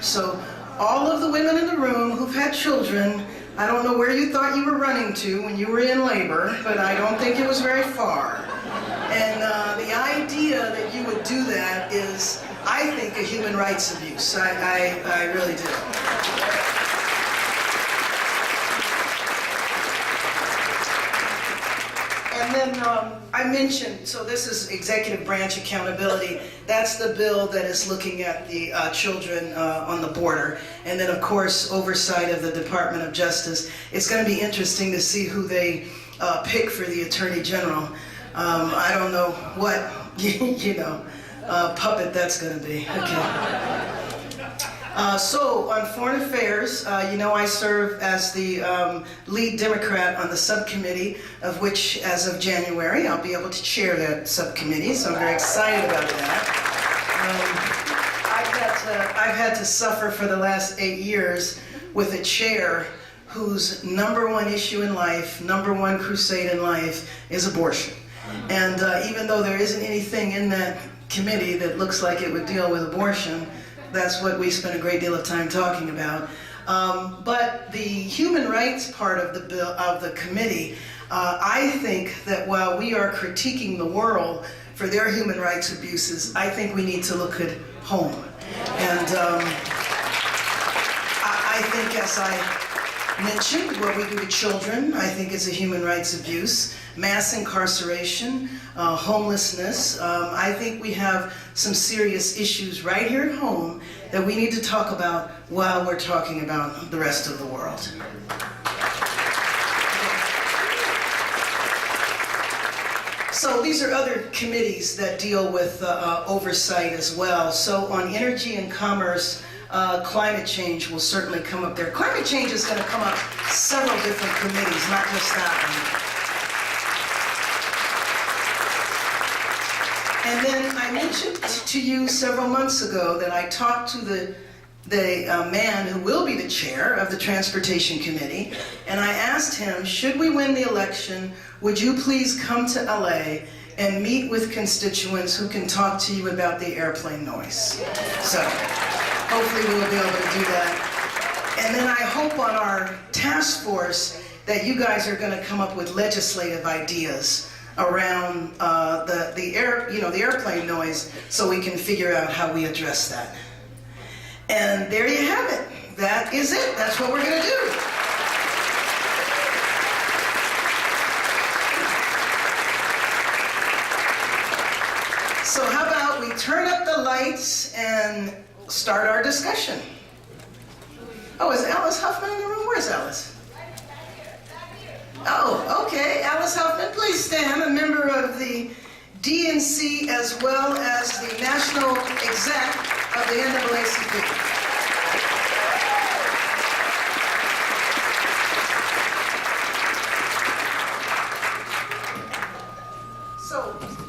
So all of the women in the room who've had children, I don't know where you thought you were running to when you were in labor, but I don't think it was very far. And the idea that you would do that is, I think, a human rights abuse. I really do. And then I mentioned, so this is executive branch accountability. That's the bill that is looking at the children on the border. And then, of course, oversight of the Department of Justice. It's going to be interesting to see who they pick for the Attorney General. I don't know what, puppet that's going to be. Okay. So on Foreign Affairs, I serve as the lead Democrat on the subcommittee, of which, as of January, I'll be able to chair that subcommittee, so I'm very excited about that. I've had to suffer for the last 8 years with a chair whose #1 issue in life, #1 crusade in life is abortion. And even though there isn't anything in that committee that looks like it would deal with abortion, that's what we spent a great deal of time talking about. But the human rights part of the bill, of the committee, I think that while we are critiquing the world for their human rights abuses, I think we need to look at home. And I think, as I mentioned, what we do to children, I think is a human rights abuse. Mass incarceration, homelessness. I think we have some serious issues right here at home that we need to talk about while we're talking about the rest of the world. So these are other committees that deal with oversight as well. So on energy and commerce, climate change will certainly come up there. Climate change is going to come up several different committees, not just that one. And then I mentioned to you several months ago that I talked to the man who will be the chair of the Transportation Committee, and I asked him, should we win the election, would you please come to LA and meet with constituents who can talk to you about the airplane noise? So hopefully we will be able to do that. And then I hope on our task force that you guys are going to come up with legislative ideas around the airplane noise, so we can figure out how we address that. And there you have it. That is it. That's what we're going to do. So how about we turn up the lights and start our discussion? Oh, is Alice Huffman in the room? Where's Alice? Oh, okay. Alice Huffman, please stand, a member of the DNC as well as the national exec of the NAACP.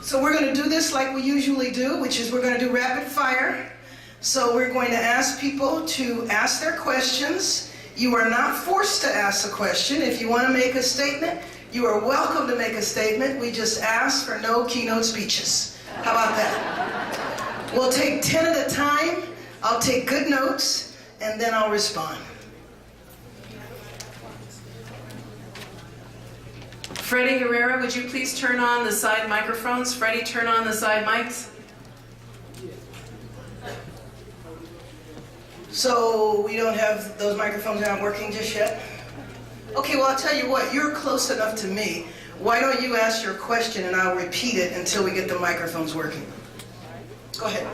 So we're going to do this like we usually do, which is we're going to do rapid fire. So we're going to ask people to ask their questions. You are not forced to ask a question. If you want to make a statement, you are welcome to make a statement. We just ask for no keynote speeches. How about that? We'll take 10 at a time. I'll take good notes, and then I'll respond. Freddie Herrera, would you please turn on the side microphones? Freddie, turn on the side mics. So we don't have, those microphones aren't working just yet? Okay, well, I'll tell you what, you're close enough to me. Why don't you ask your question and I'll repeat it until we get the microphones working. Go ahead.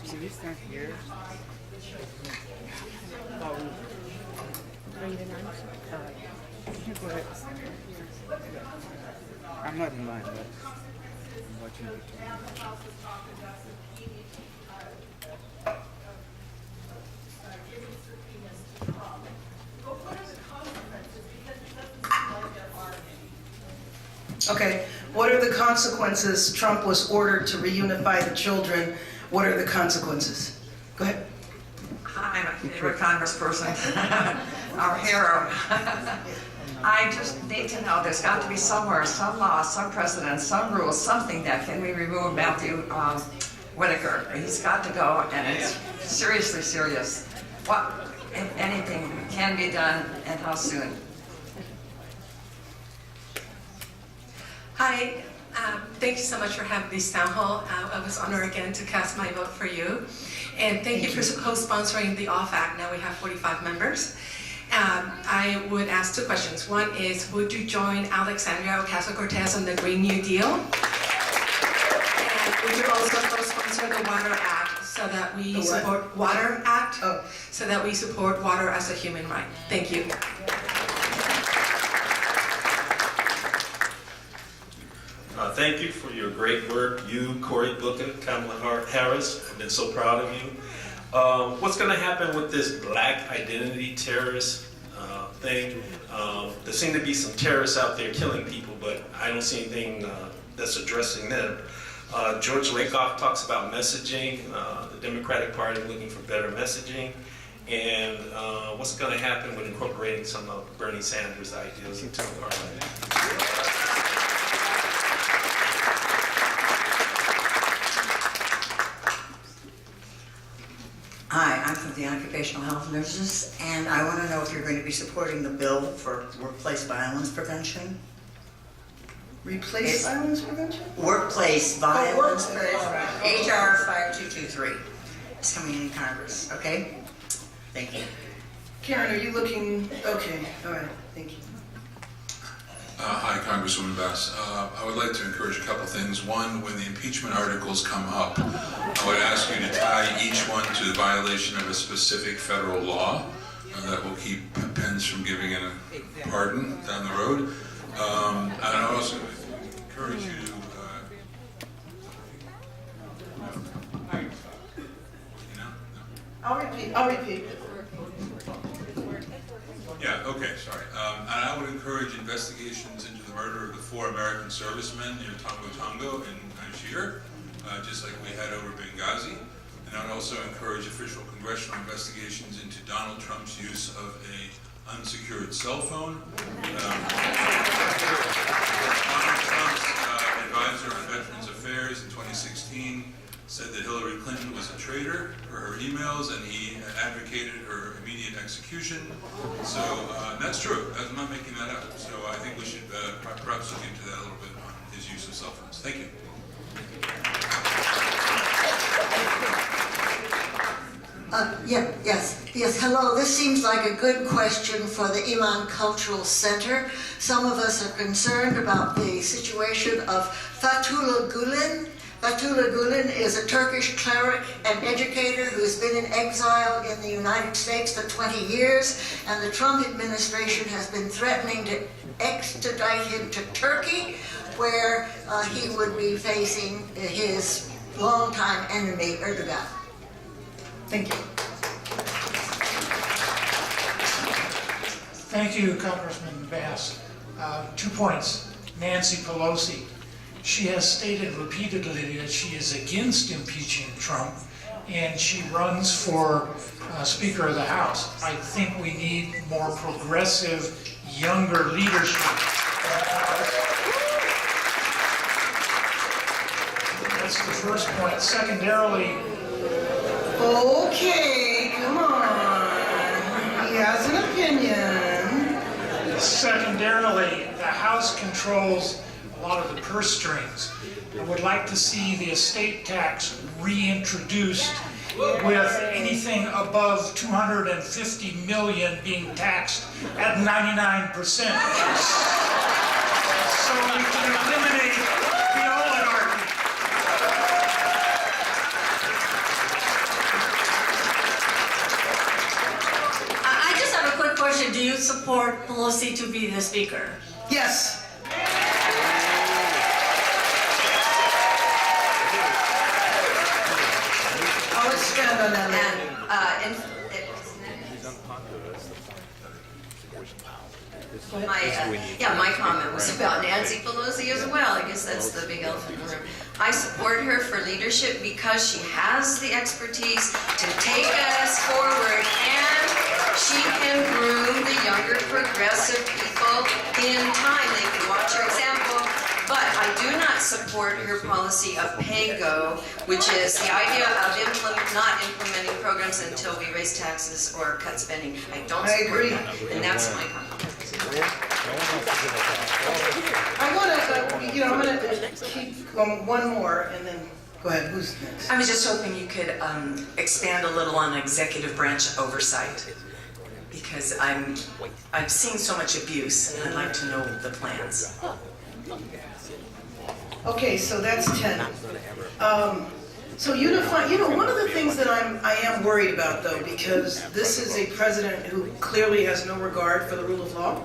Can you stand here? You go ahead and stand here. I'm not in line, but I'm watching the Okay, what are the consequences? Trump was ordered to reunify the children. What are the consequences? Go ahead. Hi, my favorite congressperson, our hero. I just need to know, there's got to be somewhere, some law, some precedent, some rule, something that can we remove Matthew Whitaker. He's got to go, and it's seriously serious. What, if anything, can be done, and how soon? Hi, thank you so much for having this town hall. I was honored again to cast my vote for you. And thank you for co-sponsoring the OFF Act. Now we have 45 members. I would ask two questions. One is, would you join Alexandria Ocasio-Cortez on the Green New Deal? And would you also co-sponsor the Water Act so that we support Water Act? So that we support water as a human right. Thank you. Thank you for your great work. You, Cory Booker, Kamala Harris, I've been so proud of you. What's going to happen with this black identity terrorist thing? There seem to be some terrorists out there killing people, but I don't see anything that's addressing them. George Lakoff talks about messaging, the Democratic Party looking for better messaging, and what's going to happen with incorporating some of Bernie Sanders' ideas into our life. Hi, I'm from the Occupational Health Nurses, and I want to know if you're going to be supporting the bill for workplace violence prevention. Replace violence prevention? Workplace violence workplace. prevention. HR 5223. It's coming in Congress, okay? Thank you. Karen, are you looking? Okay, all right, thank you. Hi, Congresswoman Bass. I would like to encourage a couple things. One, when the impeachment articles come up, I would ask you to tie each one to the violation of a specific federal law that will keep Pence from giving a pardon down the road. And I would also encourage you to... I'll repeat. Yeah, okay, sorry. And I would encourage investigations into the murder of the 4 American servicemen near Tongo Tongo in Niger, just like we had over Benghazi. And I would also encourage official congressional investigations into Donald Trump's use of a unsecured cell phone. Donald Trump's advisor on Veterans Affairs in 2016 said that Hillary Clinton was a traitor for her emails, and he advocated her immediate execution. So that's true. I'm not making that up. So I think we should perhaps look into that a little bit on his use of cell phones. Thank you. Yes, hello. This seems like a good question for the Iman Cultural Center. Some of us are concerned about the situation of Fethullah Gulen. Fethullah Gulen is a Turkish cleric and educator who's been in exile in the United States for 20 years, and the Trump administration has been threatening to extradite him to Turkey, where he would be facing his longtime enemy, Erdogan. Thank you. Thank you, Congressman Bass. 2 points. Nancy Pelosi. She has stated repeatedly that she is against impeaching Trump, and she runs for Speaker of the House. I think we need more progressive, younger leadership. That's the first point. Secondarily, Okay, come on. He has an opinion. Secondarily, the House controls a lot of the purse strings. I would like to see the estate tax reintroduced with anything above $250 million being taxed at 99%. So we can eliminate the oligarchy. I just have a quick question. Do you support Pelosi to be the speaker? Yes. I'll expand on that later. My comment was about Nancy Pelosi as well. I guess that's the big elephant in the room. I support her for leadership because she has the expertise to take us forward, and she can groom the younger progressive people in time, they could watch your example. But I do not support her policy of pay-go, which is the idea of not implementing programs until we raise taxes or cut spending. I don't support that, and that's my comment. I want to, I'm going to keep one more, and then go ahead. Who's next? I was just hoping you could expand a little on executive branch oversight, because I've seen so much abuse, and I'd like to know the plans. Okay, so that's 10. So unify, one of the things that I am worried about, though, because this is a president who clearly has no regard for the rule of law.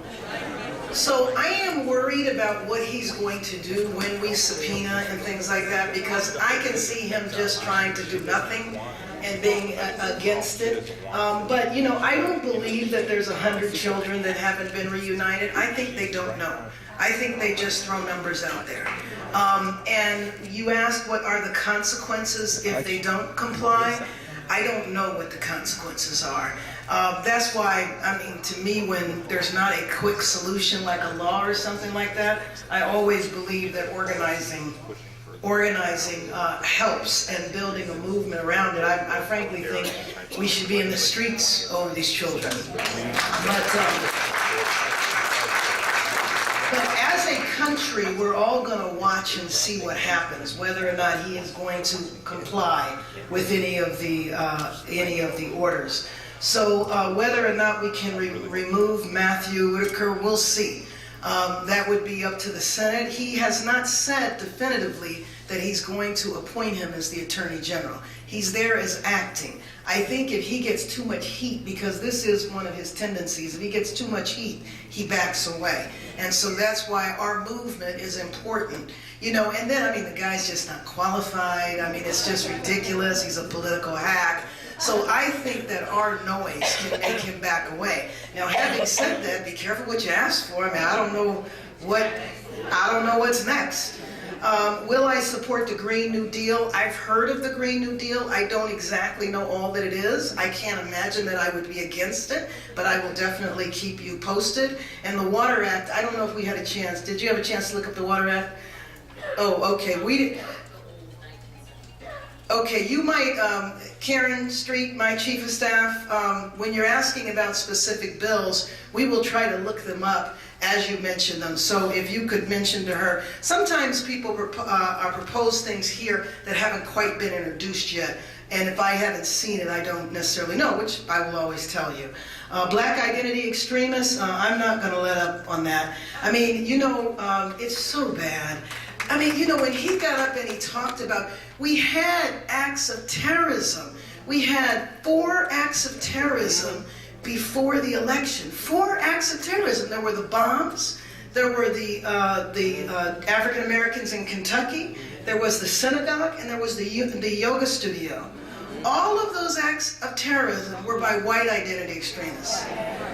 So I am worried about what he's going to do when we subpoena and things like that, because I can see him just trying to do nothing and being against it. But, I don't believe that there's 100 children that haven't been reunited. I think they don't know. I think they just throw numbers out there. And you asked what are the consequences if they don't comply. I don't know what the consequences are. That's why, to me, when there's not a quick solution like a law or something like that, I always believe that organizing helps, and building a movement around it. I frankly think we should be in the streets over these children. But as a country, we're all going to watch and see what happens, whether or not he is going to comply with any of the orders. So whether or not we can remove Matthew Whitaker, we'll see. That would be up to the Senate. He has not said definitively that he's going to appoint him as the Attorney General. He's there as acting. I think if he gets too much heat, because this is one of his tendencies, if he gets too much heat, he backs away. And so that's why our movement is important. And then, the guy's just not qualified. It's just ridiculous. He's a political hack. So I think that our noise can make him back away. Now, having said that, be careful what you ask for. I don't know what's next. Will I support the Green New Deal? I've heard of the Green New Deal. I don't exactly know all that it is. I can't imagine that I would be against it, but I will definitely keep you posted. And the Water Act, I don't know if we had a chance. Did you have a chance to look up the Water Act? Oh, okay. Okay, you might, Karen Street, my chief of staff, when you're asking about specific bills, we will try to look them up as you mention them. So if you could mention to her, sometimes people propose things here that haven't quite been introduced yet. And if I haven't seen it, I don't necessarily know, which I will always tell you. Black identity extremists, I'm not going to let up on that. It's so bad. When he got up and he talked about, we had acts of terrorism. We had 4 acts of terrorism before the election. 4 acts of terrorism. There were the bombs. There were the African Americans in Kentucky. There was the synagogue, and there was the yoga studio. All of those acts of terrorism were by white identity extremists.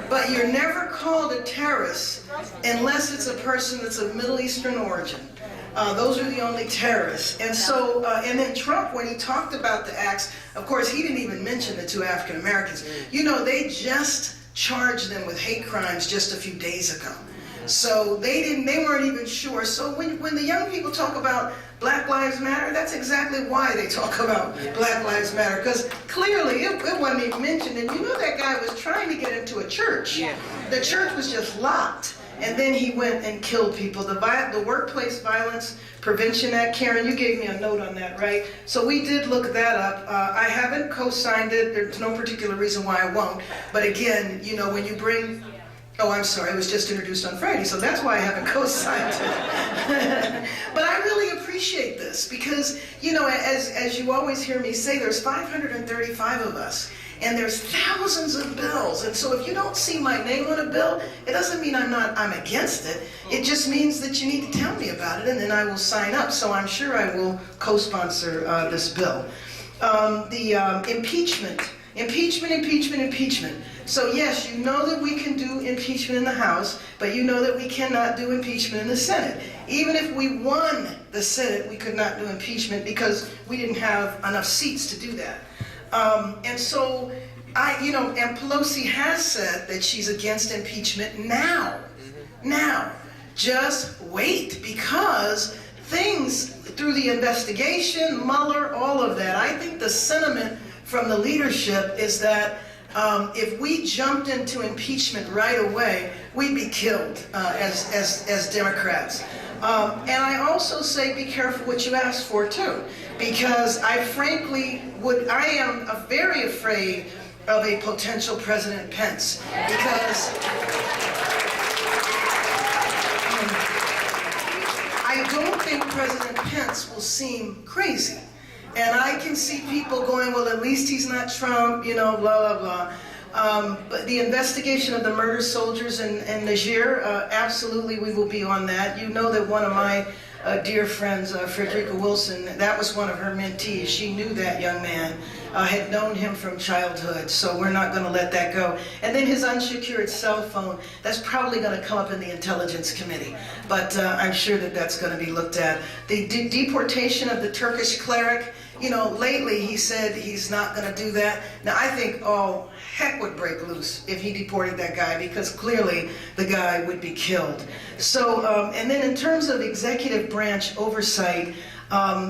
But you're never called a terrorist unless it's a person that's of Middle Eastern origin. Those are the only terrorists. And so, and then Trump, when he talked about the acts, of course, he didn't even mention the 2 African Americans. They just charged them with hate crimes just a few days ago. So they weren't even sure. So when the young people talk about Black Lives Matter, that's exactly why they talk about Black Lives Matter, because clearly it wasn't even mentioned. And that guy was trying to get into a church. The church was just locked. And then he went and killed people. The Workplace Violence Prevention Act, Karen, you gave me a note on that, right? So we did look that up. I haven't co-signed it. There's no particular reason why I won't. But again, when you bring... Oh, I'm sorry, it was just introduced on Friday, so that's why I haven't co-signed it. But I really appreciate this because, as you always hear me say, there's 535 of us. And there's thousands of bills. And so if you don't see my name on a bill, it doesn't mean I'm against it. It just means that you need to tell me about it, and then I will sign up. So I'm sure I will co-sponsor this bill. Impeachment. So yes, you know that we can do impeachment in the House, but you know that we cannot do impeachment in the Senate. Even if we won the Senate, we could not do impeachment because we didn't have enough seats to do that. And so, and Pelosi has said that she's against impeachment now. Now, just wait, because things through the investigation, Mueller, all of that, I think the sentiment from the leadership is that if we jumped into impeachment right away, we'd be killed as Democrats. And I also say be careful what you ask for too, because I frankly am very afraid of a potential President Pence, because I don't think President Pence will seem crazy. And I can see people going, well, at least he's not Trump, you know, blah, blah, blah. But the investigation of the murder soldiers in Niger, absolutely we will be on that. You know that one of my dear friends, Frederica Wilson, that was one of her mentees. She knew that young man, had known him from childhood, so we're not going to let that go. And then his unsecured cell phone, that's probably going to come up in the Intelligence Committee, but I'm sure that that's going to be looked at. The deportation of the Turkish cleric, you know, lately he said he's not going to do that. Now I think all heck would break loose if he deported that guy, because clearly the guy would be killed. So, and then in terms of executive branch oversight,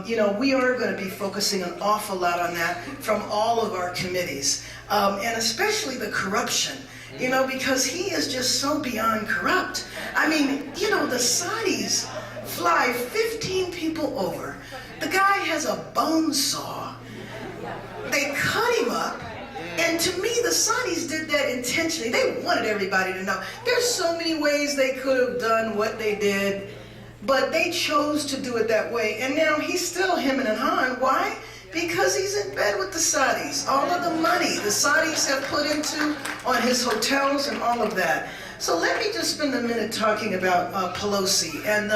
you know, we are going to be focusing an awful lot on that from all of our committees, and especially the corruption, you know, because he is just so beyond corrupt. I mean, you know, the Saudis fly 15 people over. The guy has a bone saw. They cut him up. And to me, the Saudis did that intentionally. They wanted everybody to know. There's so many ways they could have done what they did, but they chose to do it that way. And now he's still hemming and hawing. Why? Because he's in bed with the Saudis. All of the money the Saudis have put into on his hotels and all of that. So let me just spend a minute talking about Pelosi, and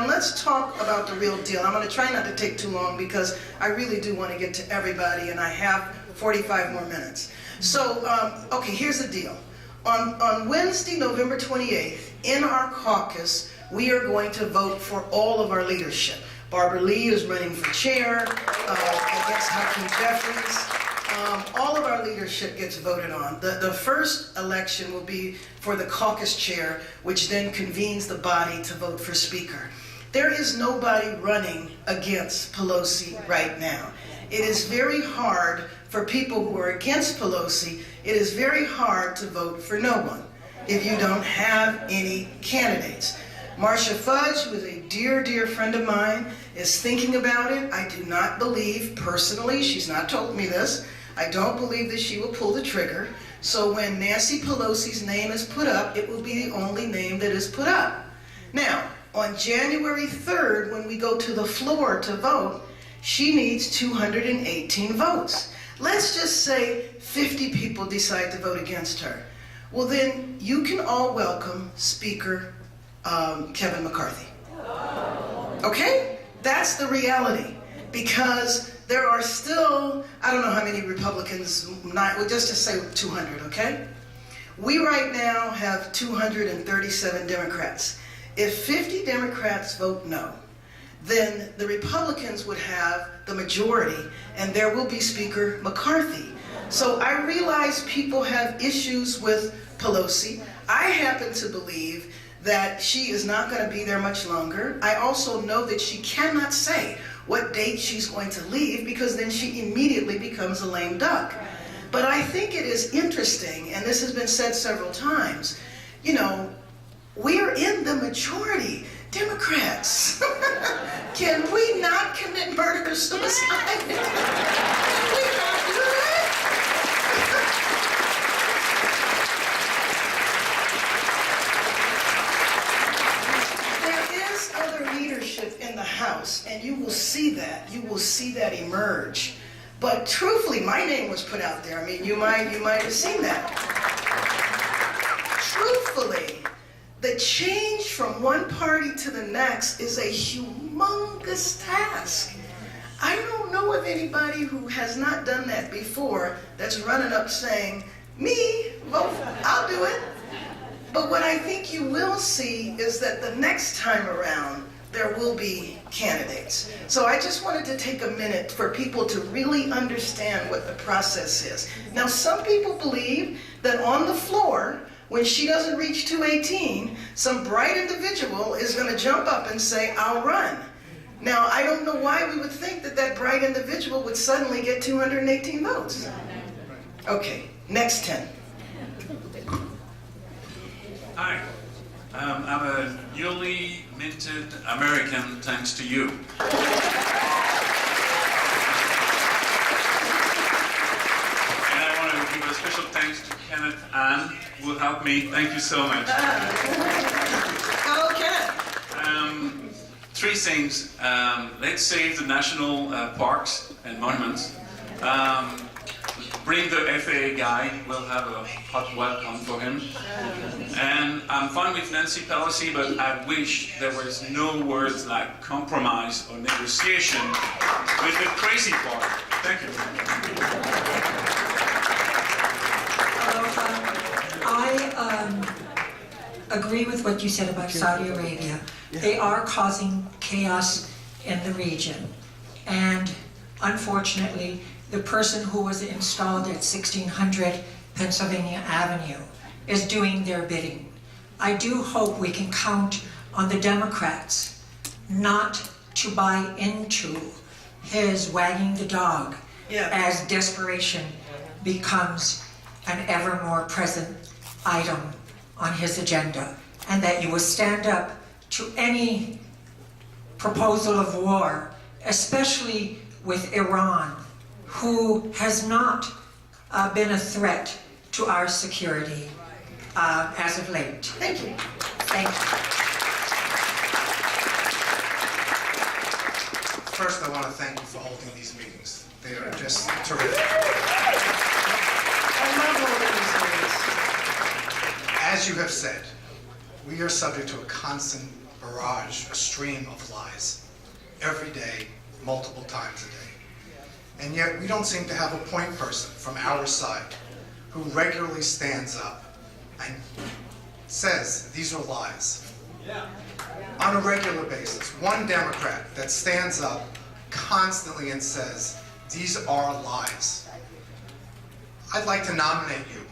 let's talk about the real deal. I'm going to try not to take too long because I really do want to get to everybody, and I have 45 more minutes. So, okay, here's the deal. On Wednesday, November 28th, in our caucus, we are going to vote for all of our leadership. Barbara Lee is running for chair against Hakeem Jeffries. All of our leadership gets voted on. The first election will be for the caucus chair, which then convenes the body to vote for speaker. There is nobody running against Pelosi right now. It is very hard for people who are against Pelosi. It is very hard to vote for no one if you don't have any candidates. Marcia Fudge, who is a dear, dear friend of mine, is thinking about it. I do not believe, personally, she's not told me this, I don't believe that she will pull the trigger. So when Nancy Pelosi's name is put up, it will be the only name that is put up. Now, on January 3rd, when we go to the floor to vote, she needs 218 votes. Let's just say 50 people decide to vote against her. Well, then you can all welcome Speaker Kevin McCarthy. Okay? That's the reality. Because there are still, I don't know how many Republicans, well, just to say 200, okay? We right now have 237 Democrats. If 50 Democrats vote no, then the Republicans would have the majority, and there will be Speaker McCarthy. So I realize people have issues with Pelosi. I happen to believe that she is not going to be there much longer. I also know that she cannot say what date she's going to leave, because then she immediately becomes a lame duck. But I think it is interesting, and this has been said several times, you know, we're in the majority. Democrats, can we not commit murder-suicide? Can we not do that? There is other leadership in the House, and you will see that. You will see that emerge. But truthfully, my name was put out there. I mean, you might have seen that. Truthfully, the change from one party to the next is a humongous task. I don't know of anybody who has not done that before that's running up saying, me, vote, I'll do it. But what I think you will see is that the next time around, there will be candidates. So I just wanted to take a minute for people to really understand what the process is. Now, some people believe that on the floor, when she doesn't reach 218, some bright individual is going to jump up and say, I'll run. Now, I don't know why we would think that that bright individual would suddenly get 218 votes. Okay, next 10. Hi, I'm a newly minted American thanks to you. And I want to give a special thanks to Kenneth Ann, who helped me. Thank you so much. Hello, Kenneth. Three things. Let's save the national parks and monuments. Bring the FAA guy. We'll have a hot welcome for him. And I'm fine with Nancy Pelosi, but I wish there was no words like compromise or negotiation with the crazy part. Thank you. I agree with what you said about Saudi Arabia. They are causing chaos in the region. And unfortunately, the person who was installed at 1600 Pennsylvania Avenue is doing their bidding. I do hope we can count on the Democrats not to buy into his wagging the dog as desperation becomes an ever more present item on his agenda, and that you will stand up to any proposal of war, especially with Iran, who has not been a threat to our security as of late. Thank you. Thank you. First, I want to thank you for holding these meetings. They are just terrific. I love holding these meetings. As you have said, we are subject to a constant barrage, a stream of lies, every day, multiple times a day. And yet, we don't seem to have a point person from our side who regularly stands up and says, these are lies. On a regular basis, one Democrat that stands up constantly and says, these are lies. I'd like to nominate you.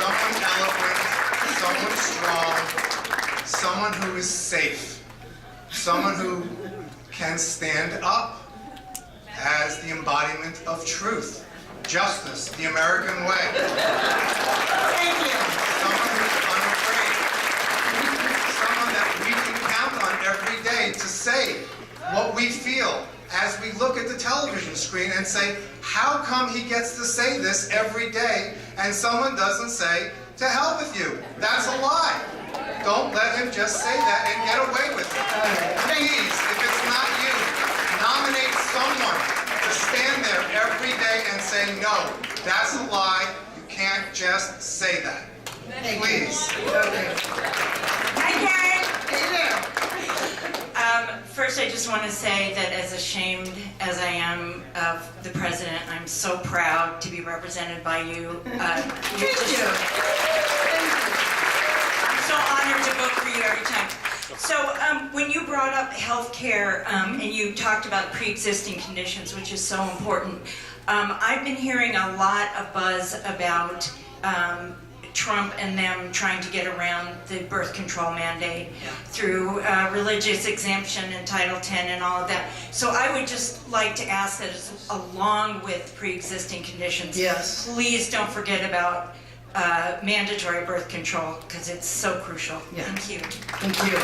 Someone eloquent, someone strong, someone who is safe, someone who can stand up as the embodiment of truth, justice, the American way. Thank you. Someone who's unafraid. Someone that we can count on every day to say what we feel as we look at the television screen and say, how come he gets to say this every day and someone doesn't say, to hell with you? That's a lie. Don't let him just say that and get away with it. Please, if it's not you, nominate someone to stand there every day and say, no, that's a lie. You can't just say that. Please. Hi, Karen. Hey there. First, I just want to say that as ashamed as I am of the president, I'm so proud to be represented by you. Thank you. I'm so honored to vote for you every time. So when you brought up healthcare and you talked about pre-existing conditions, which is so important, I've been hearing a lot of buzz about Trump and them trying to get around the birth control mandate through religious exemption and Title X and all of that. So I would just like to ask that along with pre-existing conditions, please don't forget about mandatory birth control because it's so crucial. Thank you. Thank you.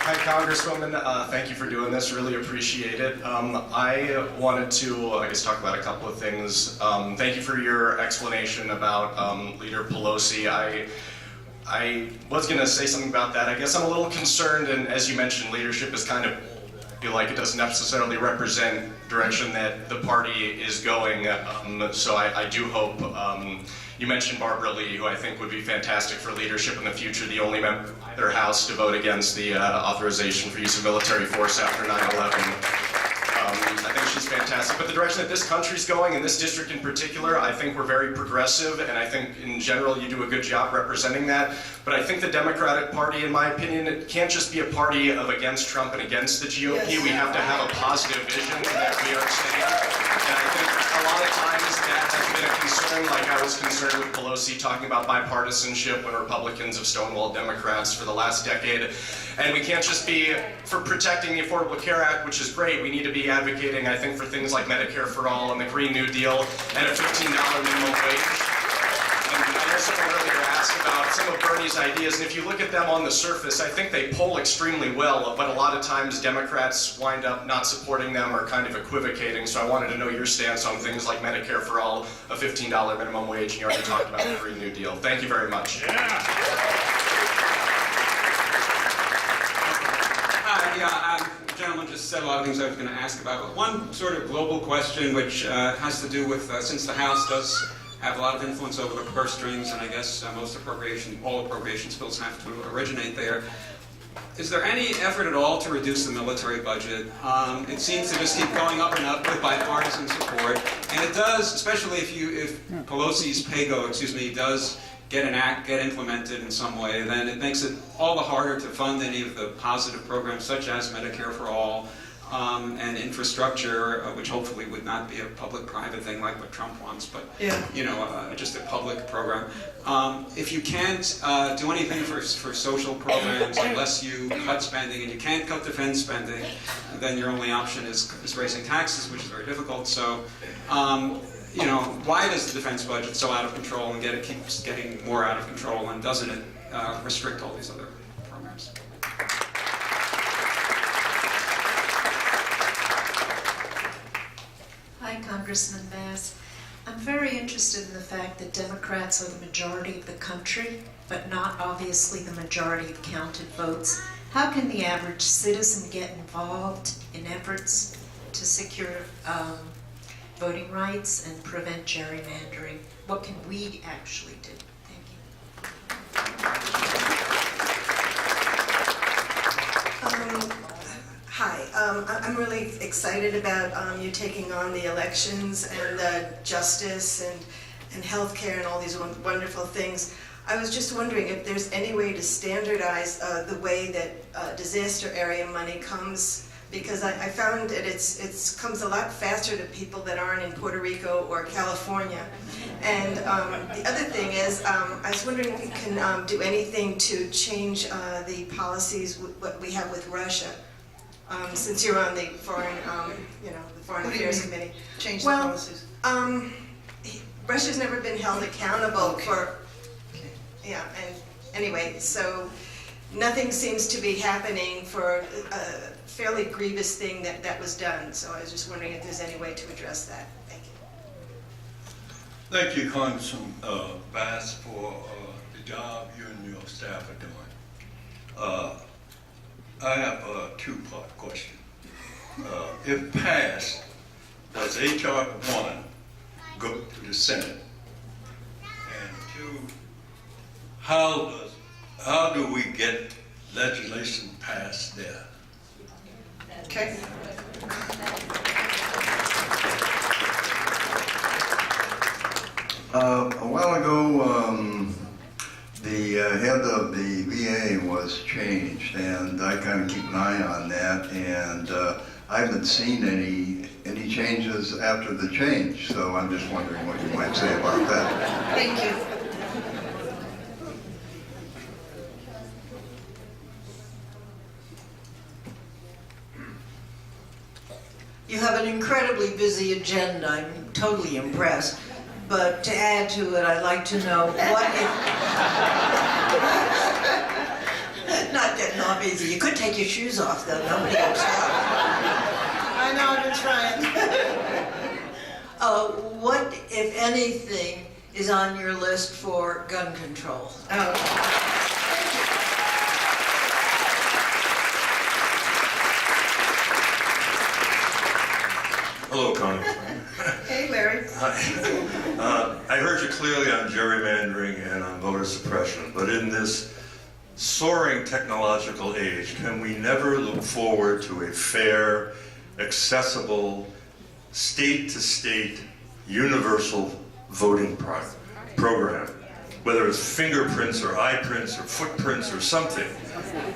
Hi, Congresswoman. Thank you for doing this. Really appreciate it. I wanted to, I guess, talk about a couple of things. Thank you for your explanation about Leader Pelosi. I was going to say something about that. I guess I'm a little concerned, and as you mentioned, leadership is kind of, I feel like it doesn't necessarily represent direction that the party is going. So I do hope, you mentioned Barbara Lee, who I think would be fantastic for leadership in the future, the only member of their house to vote against the authorization for use of military force after 9/11. I think she's fantastic. But the direction that this country's going, and this district in particular, I think we're very progressive, and I think in general you do a good job representing that. But I think the Democratic Party, in my opinion, it can't just be a party of against Trump and against the GOP. We have to have a positive vision that we are saying. And I think a lot of times that has been a concern, like I was concerned with Pelosi talking about bipartisanship when Republicans have stonewalled Democrats for the last decade. And we can't just be for protecting the Affordable Care Act, which is great. We need to be advocating, I think, for things like Medicare for All and the Green New Deal and a $15 minimum wage. And I know someone earlier asked about some of Bernie's ideas, and if you look at them on the surface, I think they poll extremely well, but a lot of times Democrats wind up not supporting them or kind of equivocating, so I wanted to know your stance on things like Medicare for All, a $15 minimum wage, and you already talked about the Green New Deal. Thank you very much. The gentleman just said a lot of things I was going to ask about, but one sort of global question which has to do with, since the House does have a lot of influence over the purse strings, and I guess all appropriations bills have to originate there. Is there any effort at all to reduce the military budget? It seems to just keep going up and up with bipartisan support, and it does, especially if Pelosi's PAYGO, does get implemented in some way, then it makes it all the harder to fund any of the positive programs such as Medicare for All and infrastructure, which hopefully would not be a public-private thing like what Trump wants, but just a public program. If you can't do anything for social programs unless you cut spending, and you can't cut defense spending, then your only option is raising taxes, which is very difficult. So. Why is the defense budget so out of control and it keeps getting more out of control, and doesn't it restrict all these other programs? Hi, Congressman Bass. I'm very interested in the fact that Democrats are the majority of the country, but not obviously the majority of counted votes. How can the average citizen get involved in efforts to secure voting rights and prevent gerrymandering? What can we actually do? Thank you. Hi, I'm really excited about you taking on the elections and justice and healthcare and all these wonderful things. I was just wondering if there's any way to standardize the way that disaster area money comes, because I found that it comes a lot faster to people that aren't in Puerto Rico or California. And the other thing is, I was wondering if we can do anything to change the policies what we have with Russia, since you're on the Foreign Affairs Committee. Change the policies? Russia's never been held accountable for. Yeah, and anyway, so nothing seems to be happening for a fairly grievous thing that was done. So I was just wondering if there's any way to address that. Thank you. Thank you, Congressman Bass, for the job you and your staff are doing. I have a two-part question. If passed, does H.R. 1 go to the Senate? And two, how do we get legislation passed there? Okay. A while ago, the head of the VA was changed, and I kind of keep an eye on that, and I haven't seen any changes after the change, so I'm just wondering what you might say about that. Thank you. You have an incredibly busy agenda. I'm totally impressed. But to add to it, I'd like to know what if... Not getting off easy. You could take your shoes off, though. Nobody will stop. I know, I've been trying. What, if anything, is on your list for gun control? Hello, Connie. Hey, Larry. Hi. I heard you clearly on gerrymandering and on voter suppression, but in this soaring technological age, can we never look forward to a fair, accessible, state-to-state, universal voting program? Whether it's fingerprints or eye prints or footprints or something,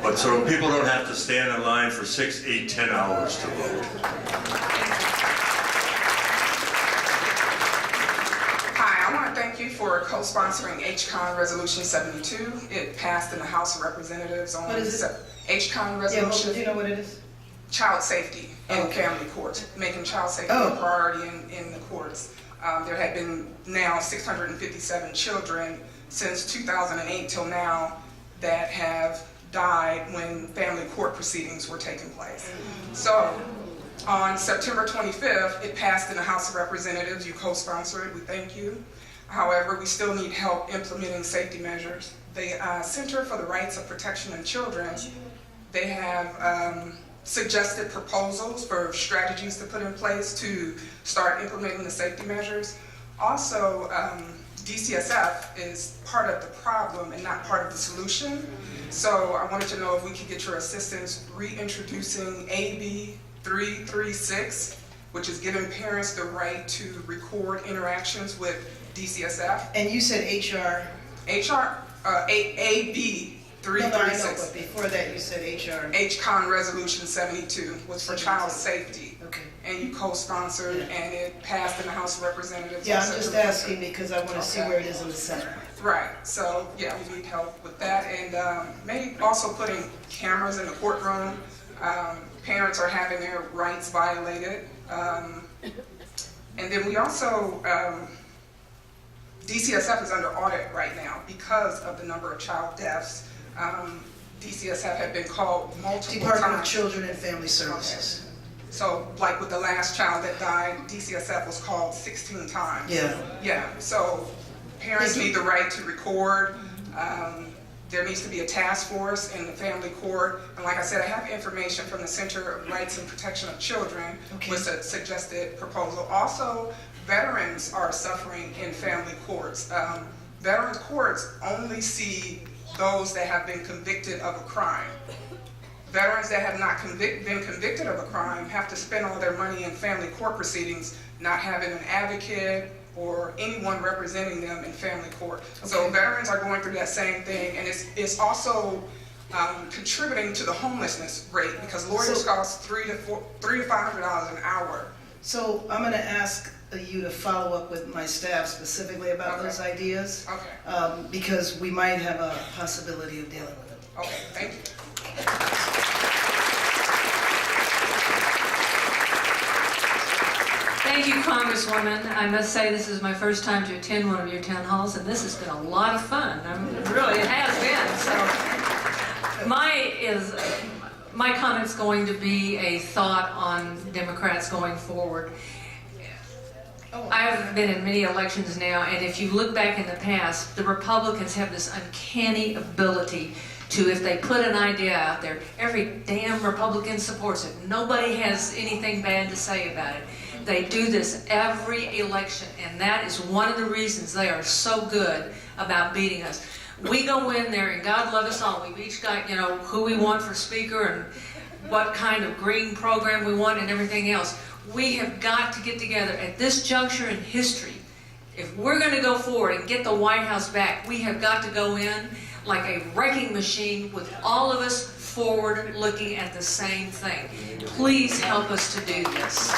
but so people don't have to stand in line for 6, 8, 10 hours to vote. for co-sponsoring HCON Resolution 72. It passed in the House of Representatives on What is it? HCON Yeah, Resolution. do you know what it is? Child safety in Okay. family court, making child safety Oh. a priority in the courts. There had been now 657 children since 2008 till now that have died when family court proceedings were taking place. So on September 25th, it passed in the House of Representatives. You co-sponsored it. We thank you. However, we still need help implementing safety measures. The Center for the Rights of Protection in Children, they have suggested proposals for strategies to put in place to start implementing the safety measures. Also, DCSF is part of the problem and not part of the solution. So I wanted to know if we could get your assistance reintroducing AB 336, which is giving parents the right to record interactions with DCSF. And you said HR? AB 336. No, I know, but before that you said HR. HCON Resolution 72 was for child safety. Okay. And you co-sponsored, and it passed in the House of Representatives. Yeah, on I'm just September 15th. asking because I want to see where it is in the center. Right, so yeah, we need help with that, and maybe also putting cameras in the courtroom. Parents are having their rights violated. And then we also, DCSF is under audit right now because of the number of child deaths. DCSF had been called multiple Department of times. Children and Family Services. Okay. So like with the last child that died, DCSF was called 16 times. Yeah. Yeah, so parents need the right to record. There needs to be a task force in the family court. And like I said, I have information from the Center of Rights and Protection of Children with a suggested proposal. Also, veterans are suffering in family courts. Veteran courts only see those that have been convicted of a crime. Veterans that have not been convicted of a crime have to spend all their money in family court proceedings, not having an advocate or anyone representing them in family court. So veterans are going through that same thing, and it's also contributing to the homelessness rate because lawyers cost $300 to $500 an hour. So I'm going to ask you to follow up with my staff specifically about those ideas. Okay. Because we might have a possibility of dealing with them. Okay, thank you. Thank you, Congresswoman. I must say this is my first time to attend one of your town halls, and this has been a lot of fun. Really, it has been. So, my comment's going to be a thought on Democrats going forward. I've been in many elections now, and if you look back in the past, the Republicans have this uncanny ability to, if they put an idea out there, every damn Republican supports it. Nobody has anything bad to say about it. They do this every election, and that is one of the reasons they are so good about beating us. We go in there, and God love us all. We've each got, who we want for speaker and what kind of green program we want and everything else. We have got to get together at this juncture in history. If we're going to go forward and get the White House back, we have got to go in like a wrecking machine with all of us forward looking at the same thing. Please help us to do this.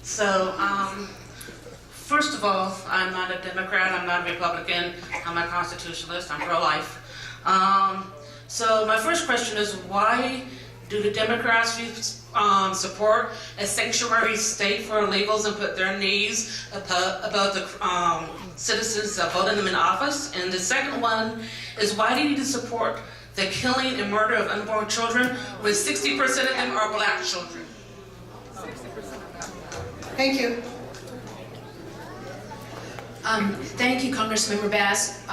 So, first of all, I'm not a Democrat, I'm not a Republican, I'm a constitutionalist, I'm pro-life. So my first question is, why do the Democrats support a sanctuary state for illegals and put their needs above the citizens voting them in office? And the second one is, why do you need to support the killing and murder of unborn children when 60% of them are black children? Thank you. Thank you, Congressmember Bass.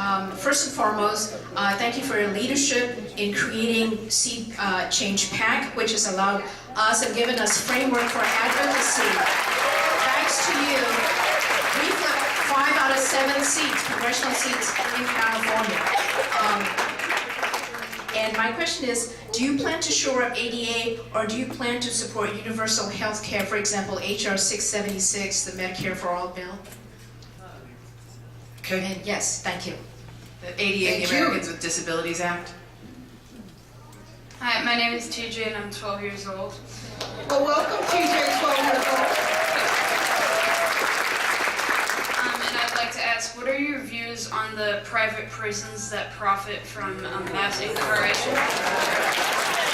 First and foremost, thank you for your leadership in creating Seed Change PAC, which has allowed us and given us framework for advocacy. Thanks to you, we flipped 5 out of 7 seats, congressional seats in California. And my question is, do you plan to shore up ADA, or do you plan to support universal health care, for example, HR 676, the Medicare for All bill? Okay. And yes, thank you. The ADA, the Americans with Disabilities Act? Hi, my name is TJ and I'm 12 years old. Well, welcome, TJ, 12 years old. And I'd like to ask, what are your views on the private prisons that profit from mass incarceration?